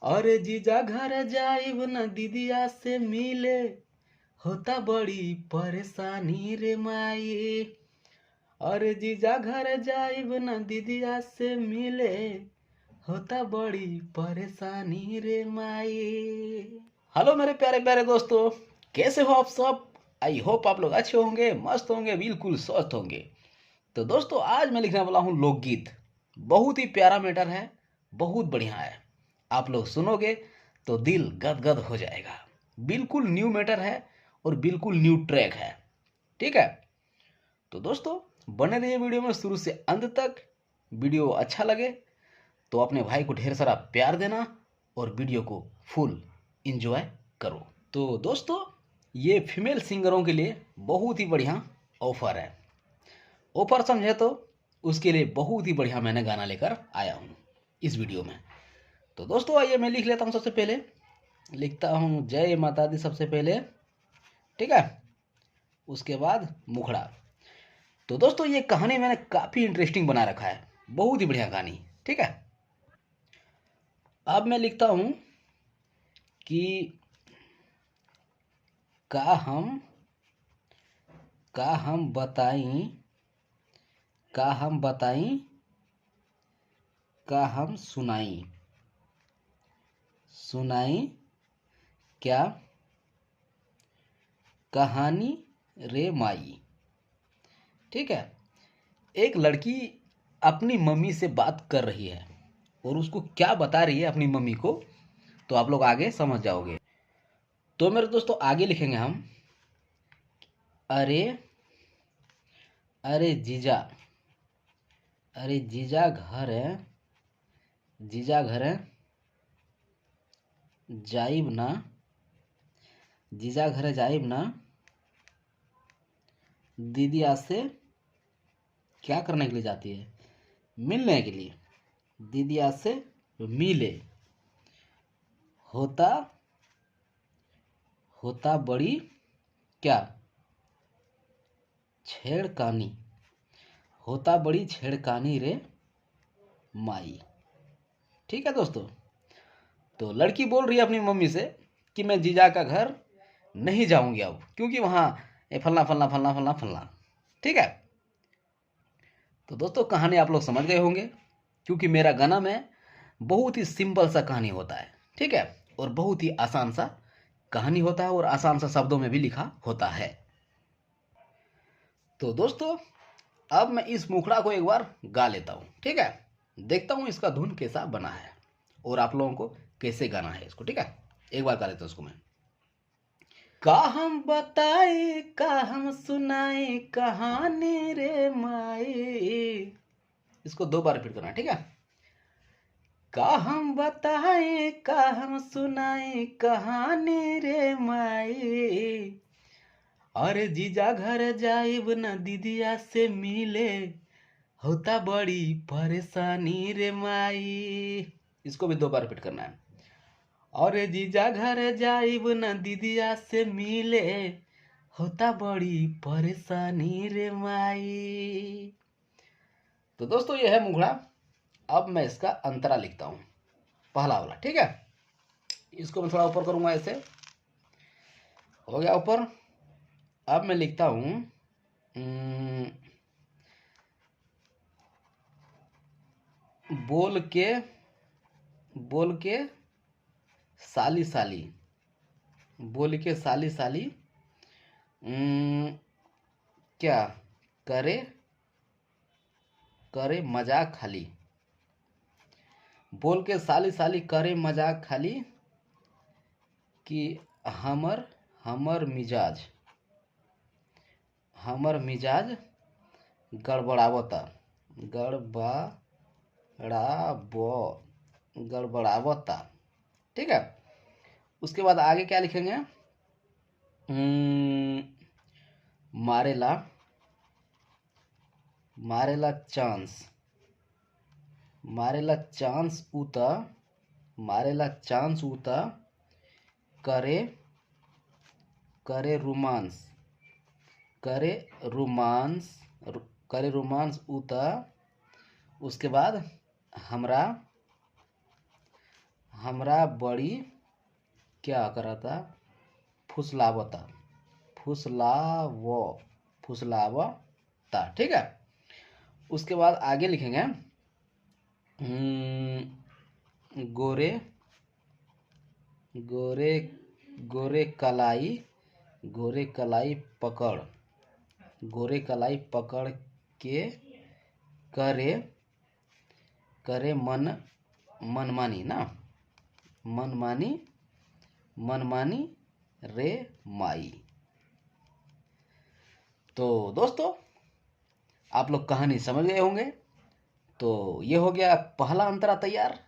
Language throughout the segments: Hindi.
और जीजा घर जाइब न दीदिया से मिले, होता बड़ी परेशानी रे माई। और जीजा घर जाइब न दीदिया से मिले, होता बड़ी परेशानी रे माई। हेलो मेरे प्यारे प्यारे दोस्तों, कैसे हो आप सब? आई होप आप लोग अच्छे होंगे, मस्त होंगे, बिल्कुल स्वस्थ होंगे। तो दोस्तों आज मैं लिखने वाला हूँ लोकगीत। बहुत ही प्यारा मैटर है, बहुत बढ़िया है। आप लोग सुनोगे तो दिल गदगद हो जाएगा। बिल्कुल न्यू मैटर है और बिल्कुल न्यू ट्रैक है। ठीक है, तो दोस्तों बने रहिए वीडियो में शुरू से अंत तक। वीडियो अच्छा लगे तो अपने भाई को ढेर सारा प्यार देना और वीडियो को फुल इंजॉय करो। तो दोस्तों ये फीमेल सिंगरों के लिए बहुत ही बढ़िया ऑफर है। ऑफर समझे तो उसके लिए बहुत ही बढ़िया मैंने गाना लेकर आया हूँ इस वीडियो में। तो दोस्तों आइए मैं लिख लेता हूँ। सबसे पहले लिखता हूँ जय माता दी सबसे पहले, ठीक है। उसके बाद मुखड़ा। तो दोस्तों ये कहानी मैंने काफ़ी इंटरेस्टिंग बना रखा है, बहुत ही बढ़िया कहानी, ठीक है। अब मैं लिखता हूँ कि का हम बताई, का हम बताई, का हम सुनाई, सुनाई क्या कहानी रे माई। ठीक है, एक लड़की अपनी मम्मी से बात कर रही है और उसको क्या बता रही है अपनी मम्मी को, तो आप लोग आगे समझ जाओगे। तो मेरे दोस्तों आगे लिखेंगे हम, अरे अरे जीजा, अरे जीजा घर है, जीजा घर है जाइब ना, जीजा घर है जाइब ना दीदी आज से क्या करने के लिए जाती है, मिलने के लिए। दीदी आज से मिले, होता होता बड़ी क्या छेड़खानी, होता बड़ी छेड़खानी रे माई। ठीक है दोस्तों, तो लड़की बोल रही है अपनी मम्मी से कि मैं जीजा का घर नहीं जाऊंगी अब, क्योंकि वहाँ फलना फलना फलना फलना फलना। ठीक है, तो दोस्तों कहानी आप लोग समझ गए होंगे, क्योंकि मेरा गाना में बहुत ही सिंपल सा कहानी होता है, ठीक है, और बहुत ही आसान सा कहानी होता है और आसान सा शब्दों में भी लिखा होता है। तो दोस्तों अब मैं इस मुखड़ा को एक बार गा लेता हूँ, ठीक है। देखता हूँ इसका धुन कैसा बना है और आप लोगों को कैसे गाना है इसको, ठीक है। एक बार गा लेता हूँ इसको मैं। का हम बताए, का हम सुनाए कहानी रे माए। इसको 2 बार रिपीट करना है, ठीक है। का हम बताए, का हम सुनाए कहानी रे माए। अरे जीजा घर जाइब न दीदिया से मिले, होता बड़ी परेशानी रे माई। इसको भी 2 बार रिपीट करना है। और जीजा घर जाइब न दीदिया से मिले, होता बड़ी परेशानी रे माई। तो दोस्तों ये है मुखड़ा। अब मैं इसका अंतरा लिखता हूँ, पहला वाला, ठीक है। इसको मैं थोड़ा ऊपर करूंगा, ऐसे हो गया ऊपर। अब मैं लिखता हूँ बोल के, बोल के साली साली, बोल के साली साली क्या करे, करे मजाक खाली। बोल के साली साली करे मजाक खाली कि हमर हमर मिजाज, हमर मिजाज गड़बड़ावता, गड़बड़ावता। ठीक है, उसके बाद आगे क्या लिखेंगे, मारेला, मारेला चांस, मारेला चांस उता, मारेला चांस उता करे, करे रोमांस, करे रोमांस, करे रोमांस उता। उसके बाद हमरा, हमरा बड़ी क्या कराता, फुसलावता, फुसलावता। ठीक है। उसके बाद आगे लिखेंगे गोरे गोरे गोरे कलाई, गोरे कलाई पकड़, गोरे कलाई पकड़ के करे करे मनमानी ना, मनमानी रे माई। तो दोस्तों आप लोग कहानी समझ गए होंगे। तो ये हो गया पहला अंतरा तैयार।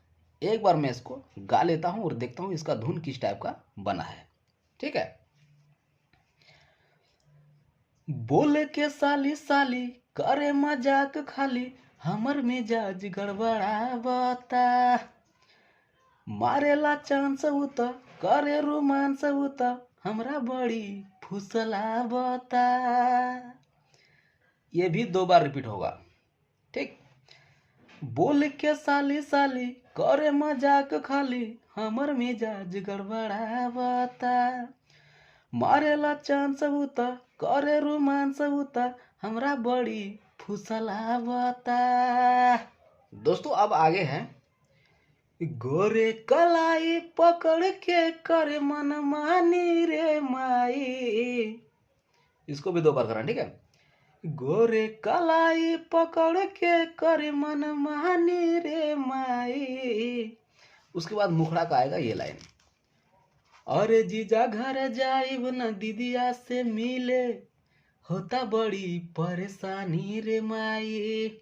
एक बार मैं इसको गा लेता हूं और देखता हूं इसका धुन किस टाइप का बना है। ठीक है। बोले के साली साली करे मजाक खाली, हमर मिजाज गड़बड़ावता, मारेला चांस उता करे रोमांस उता, हमरा बड़ी फुसलावता। ये भी 2 बार रिपीट होगा। ठीक। बोल के साली साली करे मजाक खाली, हमर मिजाज गड़बड़ावता, मारेला चांस उता करे रोमांस उता, हमरा बड़ी फुसलावता। दोस्तों अब आगे है गोरे कलाई पकड़ के करे मनमानी रे माई। इसको भी 2 बार करना। ठीक है। गोरे कलाई पकड़ के करे मनमानी रे माई। उसके बाद मुखड़ा का आएगा ये लाइन, अरे जीजा घर जाइब न दीदिया से मिले, होता बड़ी परेशानी रे माई।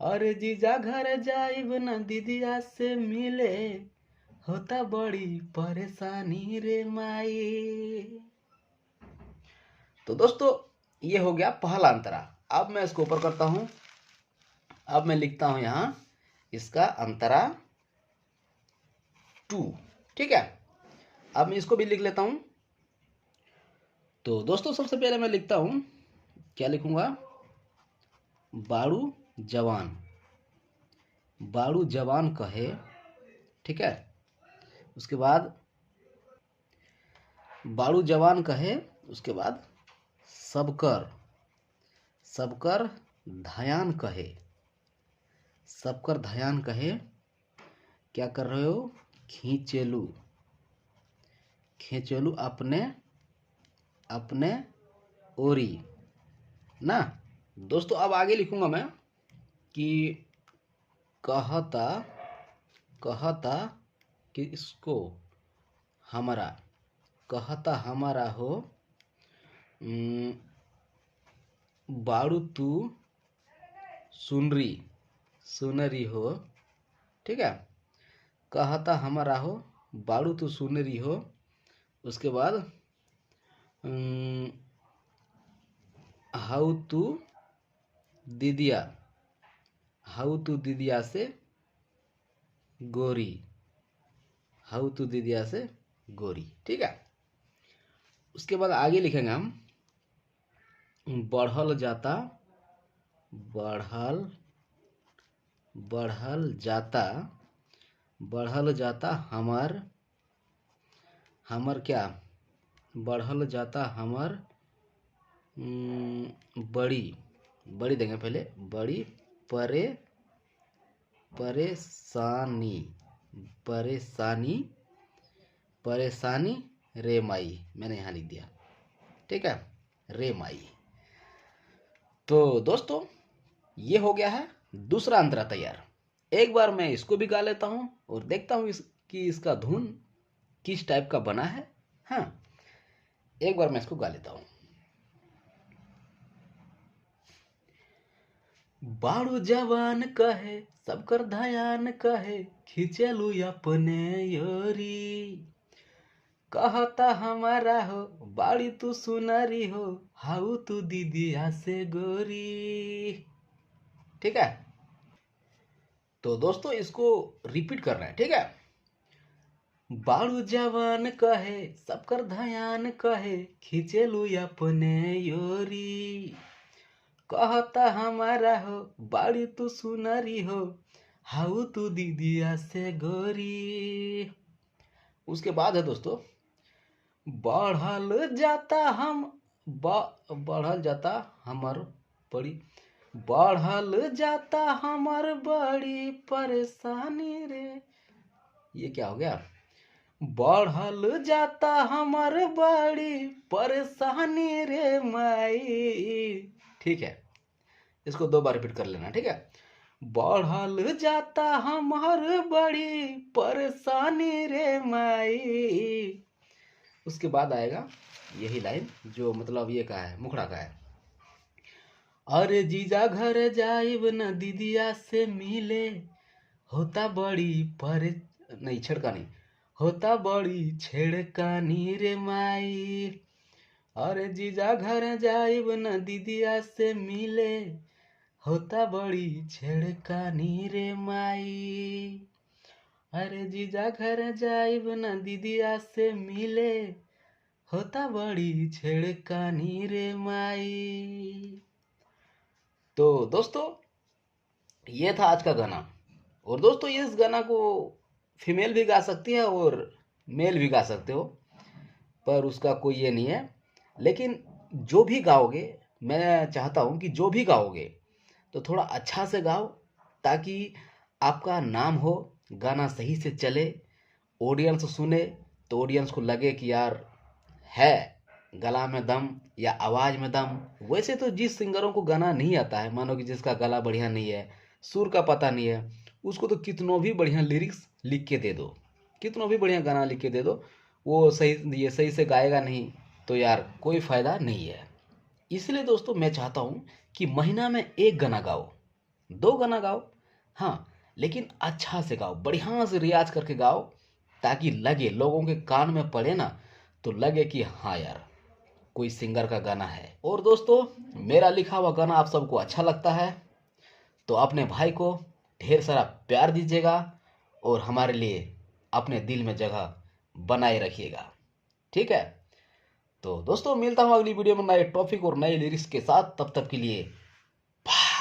अरे जीजा घर जाइब न दीदिया से मिले, होता बड़ी परेशानी रे माई। तो दोस्तों ये हो गया पहला अंतरा। अब मैं इसको ऊपर करता हूं। अब मैं लिखता हूं यहां इसका अंतरा 2। ठीक है। अब मैं इसको भी लिख लेता हूं। तो दोस्तों सबसे पहले मैं लिखता हूं, क्या लिखूंगा, बाड़ू जवान, बाड़ू जवान कहे। ठीक है। उसके बाद बाड़ू जवान कहे, उसके बाद सबकर सबकर ध्यान कहे, सबकर ध्यान कहे। क्या कर रहे हो, खींचेलू, खींचेलू अपने अपने ओरी ना। दोस्तों अब आगे लिखूंगा मैं कि कहता कहता कि इसको हमारा, कहता हमारा हो, बाड़ू तू सुनरी सुनरी हो। ठीक है। कहता हमारा हो, बाड़ू तू सुनरी हो। उसके बाद हाउ तू दीदिया, हाउ तू दीदिया से गोरी, हाउ तू दीदिया से गोरी। ठीक है। उसके बाद आगे लिखेंगे हम बढ़ल जाता, बढ़ल बढ़ल जाता, बढ़ल जाता हमर, हमर क्या, बढ़ल जाता हमर बड़ी, बड़ी देंगे पहले, बड़ी परेशानी, परेशानी परेशानी रे माई। मैंने यहाँ लिख दिया। ठीक है, रे माई। तो दोस्तों ये हो गया है दूसरा अंतरा तैयार। एक बार मैं इसको भी गा लेता हूं और देखता हूं कि इसका धुन किस टाइप का बना है। हाँ, एक बार मैं इसको गा लेता हूं। बाड़ू जवान कहे सबकर ध्यान कहे, खींचलू अपने योरी, कहता हमारा हो बाड़ी तू सुनरी हो, हाउ तू दीदिया से गोरी। ठीक है। तो दोस्तों इसको रिपीट करना है। ठीक है। बाड़ू जवान कहे सबकर ध्यान कहे, खींचलू अपने योरी, कहता हमारा हो बाड़ी तू सुनरी हो, हाउ तू दीदिया से गोरी। उसके बाद है दोस्तों, बढ़ल जाता हम बढ़ल जाता हमर बड़ी, बढ़ल जाता हमर बड़ी परेशानी रे। ये क्या हो गया? बढ़ल जाता हमर बड़ी परेशानी रे माई। ठीक है, इसको 2 बार रिपीट कर लेना। ठीक है, बढ़ल जाता हमर बड़ी परेशानी रे माई। उसके बाद आएगा यही लाइन जो मतलब ये का है, मुखड़ा का है। अरे जीजा घर जाइब न दीदिया से मिले, होता बड़ी नहीं छेड़खानी, होता बड़ी छेड़खानी रे माई। अरे जीजा घर जाइब न दीदिया से मिले, होता बड़ी छेड़खानी रे माई। अरे जीजा घर जाइब न दीदिया से मिले, होता बड़ी छेड़खानी रे माई। तो दोस्तों ये था आज का गाना। और दोस्तों इस गाना को फीमेल भी गा सकती है और मेल भी गा सकते हो, पर उसका कोई ये नहीं है। लेकिन जो भी गाओगे, मैं चाहता हूँ कि जो भी गाओगे तो थोड़ा अच्छा से गाओ, ताकि आपका नाम हो, गाना सही से चले, ऑडियंस सुने तो ऑडियंस को लगे कि यार है गला में दम या आवाज़ में दम। वैसे तो जिस सिंगरों को गाना नहीं आता है, मानो कि जिसका गला बढ़िया नहीं है, सुर का पता नहीं है, उसको तो कितनों भी बढ़िया लिरिक्स लिख के दे दो, कितनों भी बढ़िया गाना लिख के दे दो, वो सही से गाएगा नहीं तो यार कोई फ़ायदा नहीं है। इसलिए दोस्तों मैं चाहता हूँ कि महीना में 1 गाना गाओ, 2 गाना गाओ, हाँ, लेकिन अच्छा से गाओ, बढ़िया से रियाज करके गाओ, ताकि लगे, लोगों के कान में पड़े ना, तो लगे कि हाँ यार कोई सिंगर का गाना है। और दोस्तों मेरा लिखा हुआ गाना आप सबको अच्छा लगता है तो अपने भाई को ढेर सारा प्यार दीजिएगा और हमारे लिए अपने दिल में जगह बनाए रखिएगा। ठीक है, तो दोस्तों मिलता हूँ अगली वीडियो में नए टॉपिक और नए लिरिक्स के साथ। तब तक के लिए बाय।